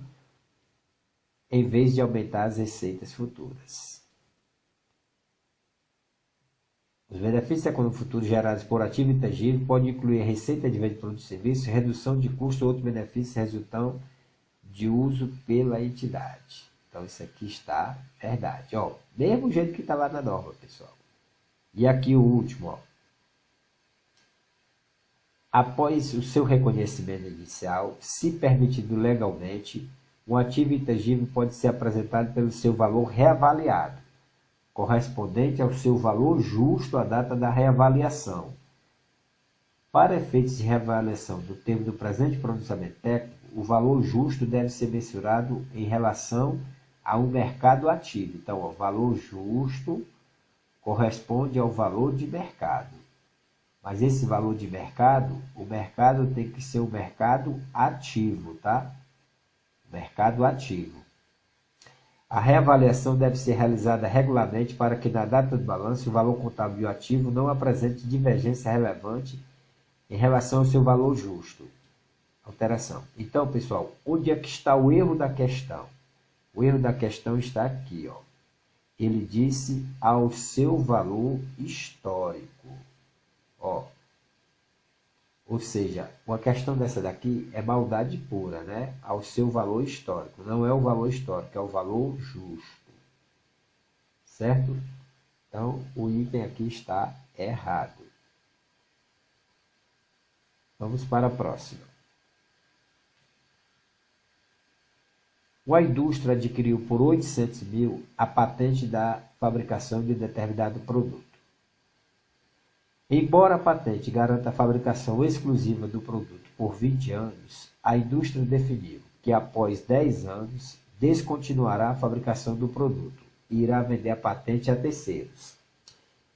em vez de aumentar as receitas futuras. Os benefícios econômicos futuros gerados por ativo intangível podem incluir a receita de venda de produtos e serviços, redução de custo ou outros benefícios resultantes de uso pela entidade. Então, isso aqui está verdade. Ó, mesmo jeito que está lá na norma, pessoal. E aqui o último. Ó. Após o seu reconhecimento inicial, se permitido legalmente, um ativo intangível pode ser apresentado pelo seu valor reavaliado, correspondente ao seu valor justo à data da reavaliação. Para efeitos de reavaliação do termo do presente pronunciamento técnico, o valor justo deve ser mensurado em relação a um mercado ativo. Então, o valor justo corresponde ao valor de mercado. Mas esse valor de mercado, o mercado tem que ser o mercado ativo, tá? Mercado ativo. A reavaliação deve ser realizada regularmente para que na data do balanço o valor contábil do ativo não apresente divergência relevante em relação ao seu valor justo. Alteração. Então, pessoal, onde é que está o erro da questão? O erro da questão está aqui, ó. Ele disse ao seu valor histórico. Ó. Ou seja, uma questão dessa daqui é maldade pura, né? Ao seu valor histórico. Não é o valor histórico, é o valor justo. Certo? Então, o item aqui está errado. Vamos para a próxima. Uma indústria adquiriu por 800 mil a patente da fabricação de determinado produto. Embora a patente garanta a fabricação exclusiva do produto por 20 anos, a indústria definiu que após 10 anos descontinuará a fabricação do produto e irá vender a patente a terceiros,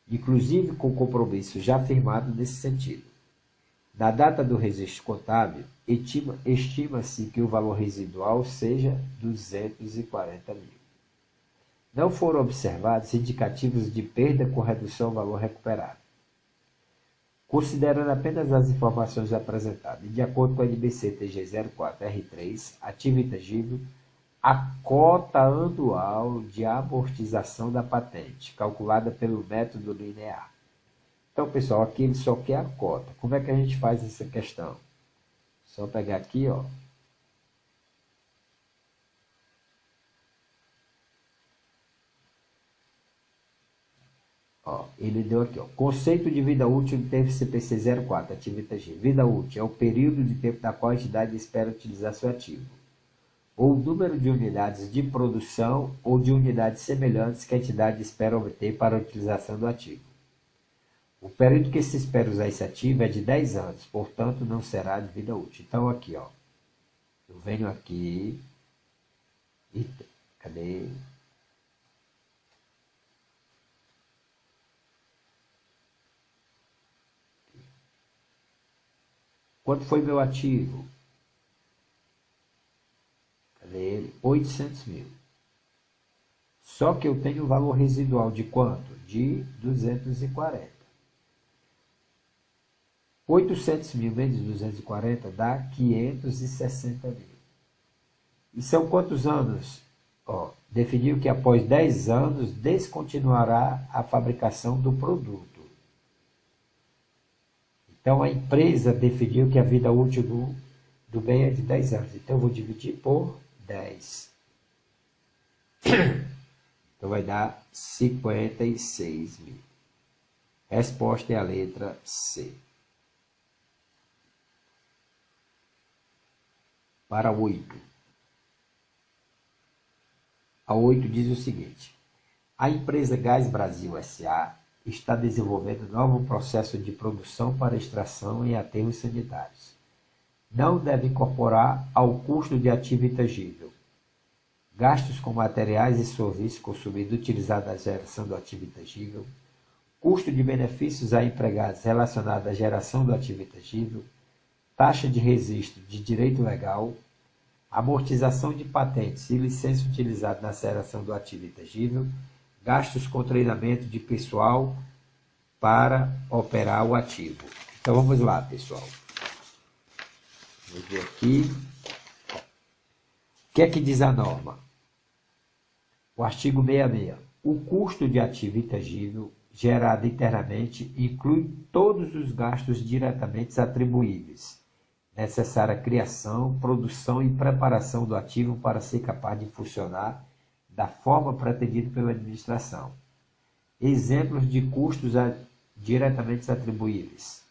inclusive com compromisso já firmado nesse sentido. Na data do registro contábil, estima-se que o valor residual seja 240 mil. Não foram observados indicativos de perda com redução ao valor recuperado. Considerando apenas as informações apresentadas, e de acordo com a NBC TG 04R3, ativo intangível, a cota anual de amortização da patente, calculada pelo método linear. Então, pessoal, aqui ele só quer a cota. Como é que a gente faz essa questão? Só pegar aqui, ó. Ó, ele deu aqui, ó. Conceito de vida útil do termo CPC 04, ativo intangível. Vida útil é o período de tempo da qual a entidade espera utilizar seu ativo, ou o número de unidades de produção ou de unidades semelhantes que a entidade espera obter para a utilização do ativo. O período que se espera usar esse ativo é de 10 anos, portanto, não será de vida útil. Então, aqui, ó, eu venho aqui e... Cadê? Quanto foi meu ativo? Cadê ele? 800 mil. Só que eu tenho um valor residual de quanto? De 240. 800 mil vezes 240 dá 560 mil. E são quantos anos? Ó, definiu que após 10 anos descontinuará a fabricação do produto. Então, a empresa definiu que a vida útil do bem é de 10 anos. Então, eu vou dividir por 10. Então, vai dar 56 mil. Resposta é a letra C. Para 8. A 8 diz o seguinte: a empresa Gás Brasil S.A. está desenvolvendo novo processo de produção para extração em aterros sanitários. Não deve incorporar ao custo de ativo intangível gastos com materiais e serviços consumidos utilizados na geração do ativo intangível, custo de benefícios a empregados relacionado à geração do ativo intangível, taxa de registro de direito legal, amortização de patentes e licença utilizada na geração do ativo intangível, gastos com treinamento de pessoal para operar o ativo. Então vamos lá, pessoal. Vamos ver aqui. O que é que diz a norma? O artigo 66. O custo de ativo intangível gerado internamente inclui todos os gastos diretamente atribuíveis, necessária criação, produção e preparação do ativo para ser capaz de funcionar da forma pretendida pela administração. Exemplos de custos diretamente atribuíveis: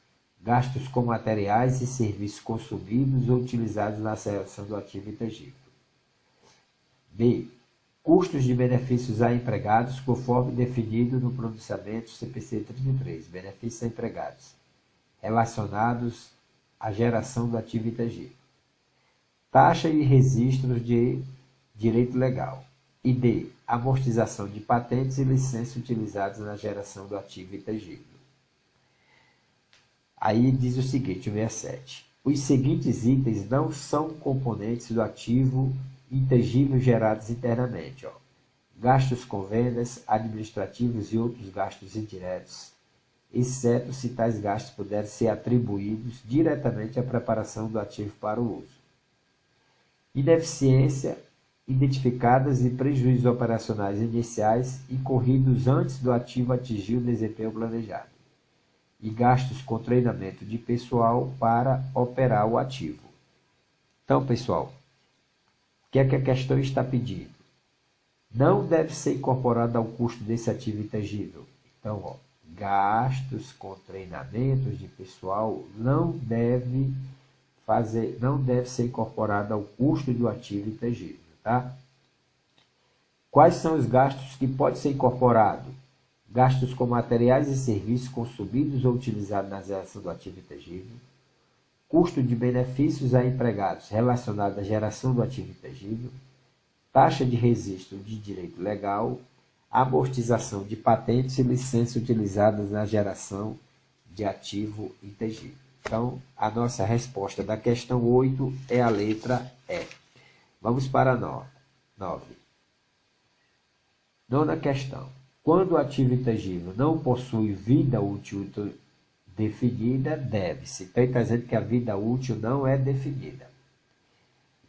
gastos com materiais e serviços consumidos ou utilizados na geração do ativo intangível. B. Custos de benefícios a empregados, conforme definido no pronunciamento CPC 33, benefícios a empregados, relacionados à geração do ativo intangível. Taxa e registros de direito legal. E D. Amortização de patentes e licenças utilizadas na geração do ativo intangível. Aí diz o seguinte, o 67. Os seguintes itens não são componentes do ativo intangível gerados internamente. Gastos com vendas, administrativos e outros gastos indiretos, exceto se tais gastos puderem ser atribuídos diretamente à preparação do ativo para o uso. Ineficiência identificadas e prejuízos operacionais iniciais incorridos antes do ativo atingir o desempenho planejado. E gastos com treinamento de pessoal para operar o ativo. Então, pessoal, o que é que a questão está pedindo? Não deve ser incorporado ao custo desse ativo intangível. Então, gastos com treinamentos de pessoal não deve ser incorporado ao custo do ativo intangível, tá? Quais são os gastos que podem ser incorporados? Gastos com materiais e serviços consumidos ou utilizados na geração do ativo intangível, custo de benefícios a empregados relacionado à geração do ativo intangível, taxa de registro de direito legal, amortização de patentes e licenças utilizadas na geração de ativo intangível. Então, a nossa resposta da questão 8 é a letra E. Vamos para a 9. Nona questão. Quando o ativo intangível não possui vida útil definida, deve-se. Então, está dizendo que a vida útil não é definida.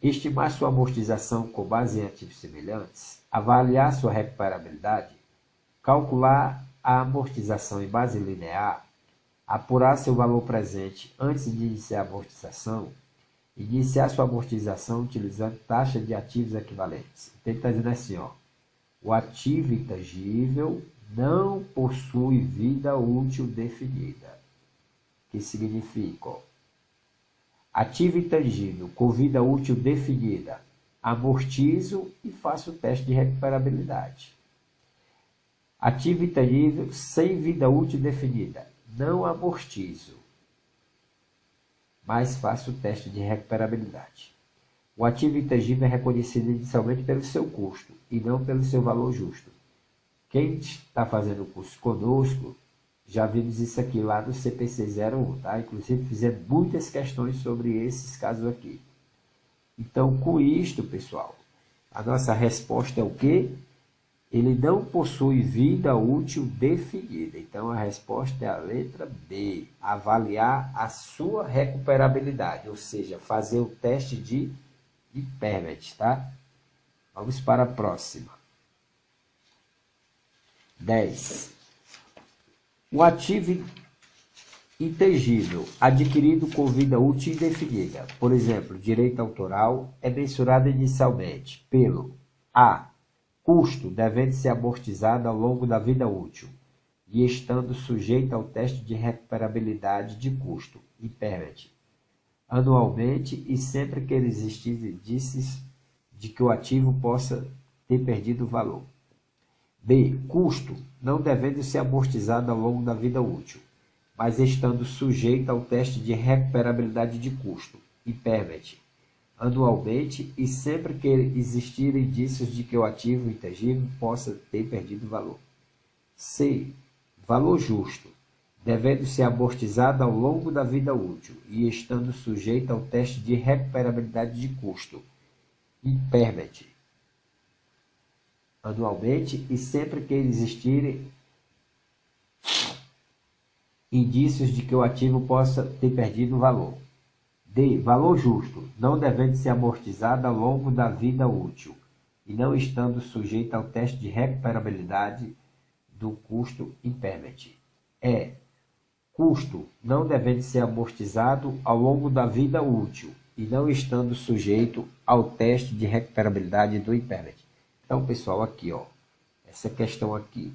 Estimar sua amortização com base em ativos semelhantes, avaliar sua recuperabilidade, calcular a amortização em base linear, apurar seu valor presente antes de iniciar a amortização, iniciar sua amortização utilizando taxa de ativos equivalentes. Então, está dizendo assim, o ativo intangível não possui vida útil definida. Que significa, ativo intangível com vida útil definida, amortizo e faço o teste de recuperabilidade. Ativo intangível sem vida útil definida, não amortizo, mas faço o teste de recuperabilidade. O ativo intangível é reconhecido inicialmente pelo seu custo e não pelo seu valor justo. Quem está fazendo o curso conosco, já vimos isso aqui lá no CPC 01, tá? Inclusive fizemos muitas questões sobre esses casos aqui. Então, com isto, pessoal, a nossa resposta é o quê? Ele não possui vida útil definida. Então, a resposta é a letra B. Avaliar a sua recuperabilidade, ou seja, fazer o teste de impairment, tá? Vamos para a próxima. 10. O ativo intangível adquirido com vida útil indefinida, por exemplo, direito autoral, é mensurado inicialmente pelo A. Custo devendo ser amortizado ao longo da vida útil e estando sujeito ao teste de recuperabilidade de custo, impairment, anualmente e sempre que existirem indícios de que o ativo possa ter perdido o valor. B. Custo não devendo ser amortizado ao longo da vida útil, mas estando sujeito ao teste de recuperabilidade de custo, impairment, anualmente e sempre que existirem indícios de que o ativo intangível possa ter perdido valor. C. Valor justo, devendo ser amortizado ao longo da vida útil e estando sujeito ao teste de recuperabilidade de custo, impairment, anualmente e sempre que existirem indícios de que o ativo possa ter perdido valor. D. Valor justo, não devendo ser amortizado ao longo da vida útil e não estando sujeito ao teste de recuperabilidade do custo impairment. E. Custo, não devendo ser amortizado ao longo da vida útil e não estando sujeito ao teste de recuperabilidade do impairment. Então, pessoal, aqui, ó, essa questão aqui,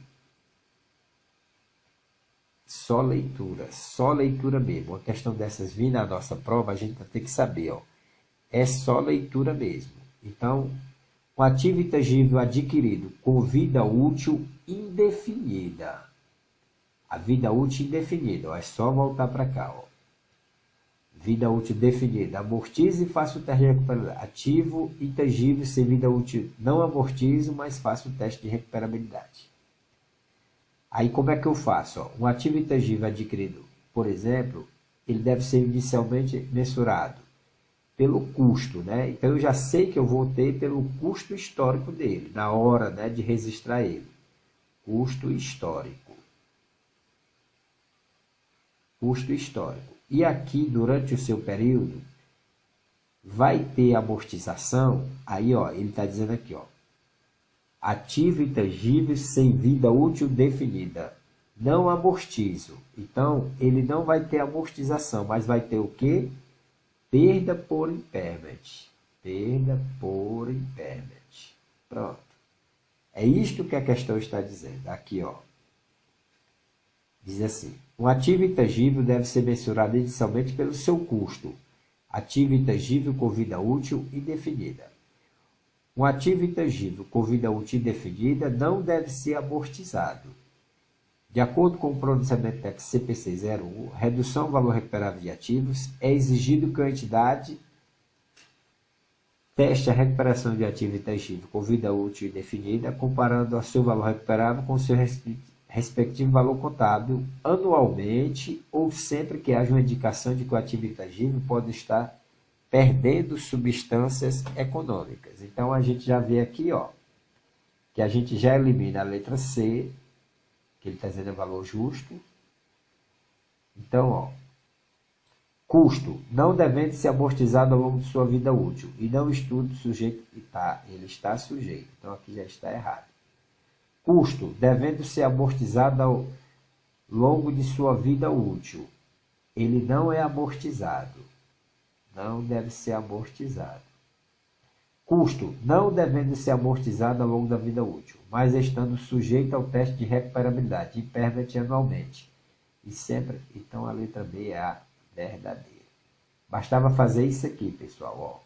só leitura mesmo. Uma questão dessas vir na nossa prova, a gente vai ter que saber, ó, é só leitura mesmo. Então, um ativo intangível adquirido com vida útil indefinida. A vida útil indefinida, ó, é só voltar para cá, ó. Vida útil definida, amortize e faça o teste de recuperabilidade. Ativo intangível sem vida útil, não amortizo, mas faço o teste de recuperabilidade. Aí como é que eu faço? Ó? Um ativo intangível adquirido, por exemplo, ele deve ser inicialmente mensurado pelo custo, né? Então eu já sei que eu vou ter pelo custo histórico dele, na hora, né, de registrar ele. Custo histórico. Custo histórico. E aqui, durante o seu período, vai ter amortização. Aí, ó, ele está dizendo aqui, ó, ativo intangível sem vida útil definida. Não amortizo. Então, ele não vai ter amortização, mas vai ter o quê? Perda por impairment. Perda por impairment. Pronto. É isto que a questão está dizendo. Aqui, ó. Diz assim, um ativo intangível deve ser mensurado inicialmente pelo seu custo. Ativo intangível com vida útil indefinida. Um ativo intangível com vida útil indefinida não deve ser amortizado. De acordo com o pronunciamento da CPC 01, redução do valor recuperável de ativos, é exigido que a entidade teste a recuperação de ativo intangível com vida útil indefinida, comparando o seu valor recuperável com o seu respectivo valor contábil anualmente ou sempre que haja uma indicação de que o ativo intangível pode estar perdendo substâncias econômicas. Então, a gente já vê aqui, ó, que a gente já elimina a letra C, que ele está dizendo é valor justo. Então, ó, custo, não devendo ser amortizado ao longo de sua vida útil, e não estudo sujeito, ele está sujeito, então aqui já está errado. Custo, devendo ser amortizado ao longo de sua vida útil, ele não é amortizado. Não deve ser amortizado. Custo, não devendo ser amortizado ao longo da vida útil, mas estando sujeito ao teste de recuperabilidade, impairment anualmente. E sempre, então a letra B é a verdadeira. Bastava fazer isso aqui, pessoal, ó.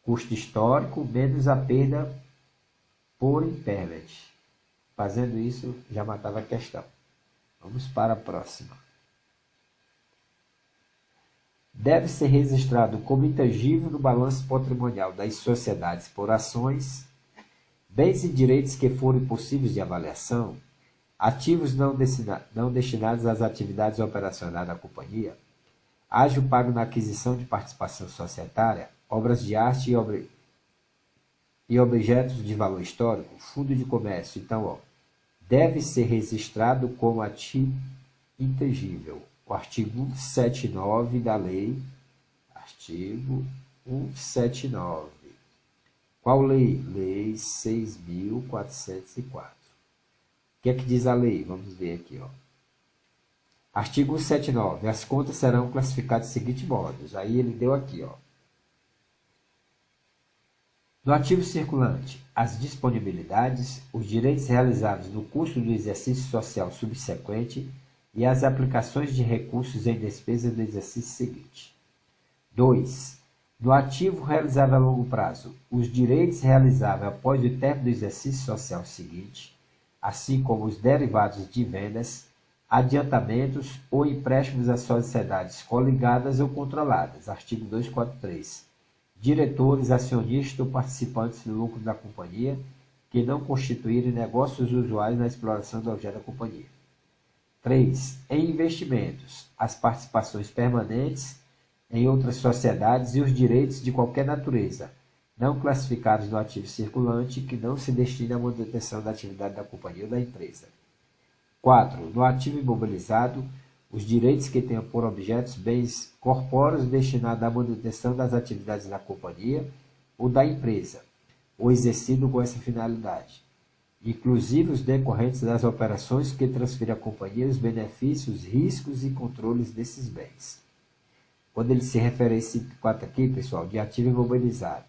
Custo histórico menos a perda por impairment. Fazendo isso, já matava a questão. Vamos para a próxima. Deve ser registrado como intangível no balanço patrimonial das sociedades por ações, bens e direitos que forem possíveis de avaliação, ativos não destinados às atividades operacionais da companhia, ágio pago na aquisição de participação societária, obras de arte e objetos de valor histórico, fundo de comércio. Então, ó, deve ser registrado como ativo intangível. O artigo 179 da lei, artigo 179. Qual lei? Lei 6.404. O que é que diz a lei? Vamos ver aqui, ó. Artigo 179. As contas serão classificadas de seguinte modos. Aí ele deu aqui, ó. No ativo circulante, as disponibilidades, os direitos realizáveis no curso do exercício social subsequente e as aplicações de recursos em despesa do exercício seguinte. 2. No ativo realizável a longo prazo, os direitos realizáveis após o término do exercício social seguinte, assim como os derivados de vendas, adiantamentos ou empréstimos às sociedades coligadas ou controladas. Artigo 243. diretores, acionistas ou participantes do lucro da companhia que não constituírem negócios usuais na exploração do objeto da companhia. 3. Em investimentos, as participações permanentes em outras sociedades e os direitos de qualquer natureza, não classificados no ativo circulante que não se destine à manutenção da atividade da companhia ou da empresa. 4. No ativo imobilizado, os direitos que tenham por objetos bens corpóreos destinados à manutenção das atividades da companhia ou da empresa, ou exercido com essa finalidade, inclusive os decorrentes das operações que transferem à companhia os benefícios, riscos e controles desses bens. Quando ele se refere a esse 4 aqui, pessoal, de ativo imobilizado,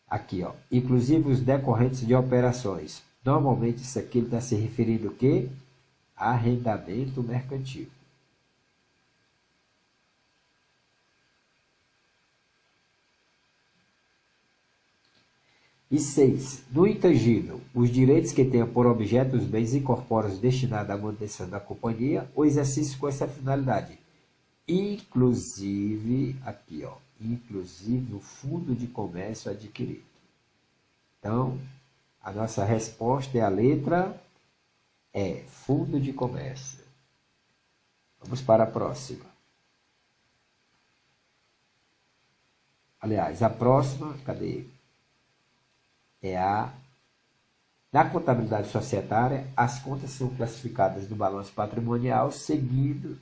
aqui, ó, inclusive os decorrentes de operações. Normalmente isso aqui está se referindo o quê? Arrendamento mercantil. E 6. No intangível, os direitos que tenham por objeto os bens incorpóreos destinados à manutenção da companhia ou exercício com essa finalidade. Inclusive, aqui, ó, inclusive o fundo de comércio adquirido. Então, a nossa resposta é a letra E, fundo de comércio. Vamos para a próxima. Aliás, a próxima, cadê? Na contabilidade societária, as contas são classificadas no balanço patrimonial seguindo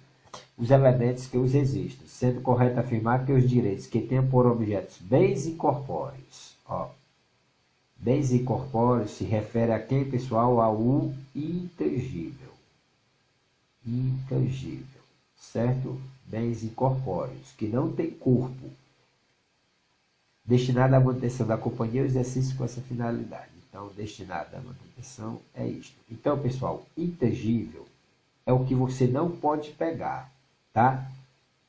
os elementos que os existem, sendo correto afirmar que os direitos que tenham por objetos bens incorpóreos, ó, bens incorpóreos se refere a quem, pessoal? Ao intangível. Intangível, certo? Bens incorpóreos, que não tem corpo, destinado à manutenção da companhia ou exercício com essa finalidade. Então, destinado à manutenção é isto. Então, pessoal, intangível é o que você não pode pegar, tá?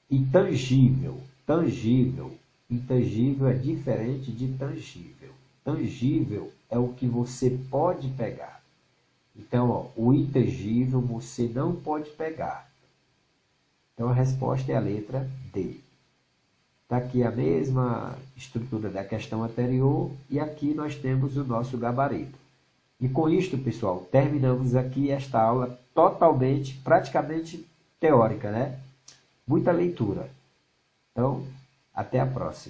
Intangível, tangível, intangível é diferente de tangível. Tangível é o que você pode pegar. Então, ó, o intangível você não pode pegar. Então, a resposta é a letra D. Está aqui a mesma estrutura da questão anterior e aqui nós temos o nosso gabarito. E com isto, pessoal, terminamos aqui esta aula totalmente, praticamente teórica, né? Muita leitura. Então, até a próxima.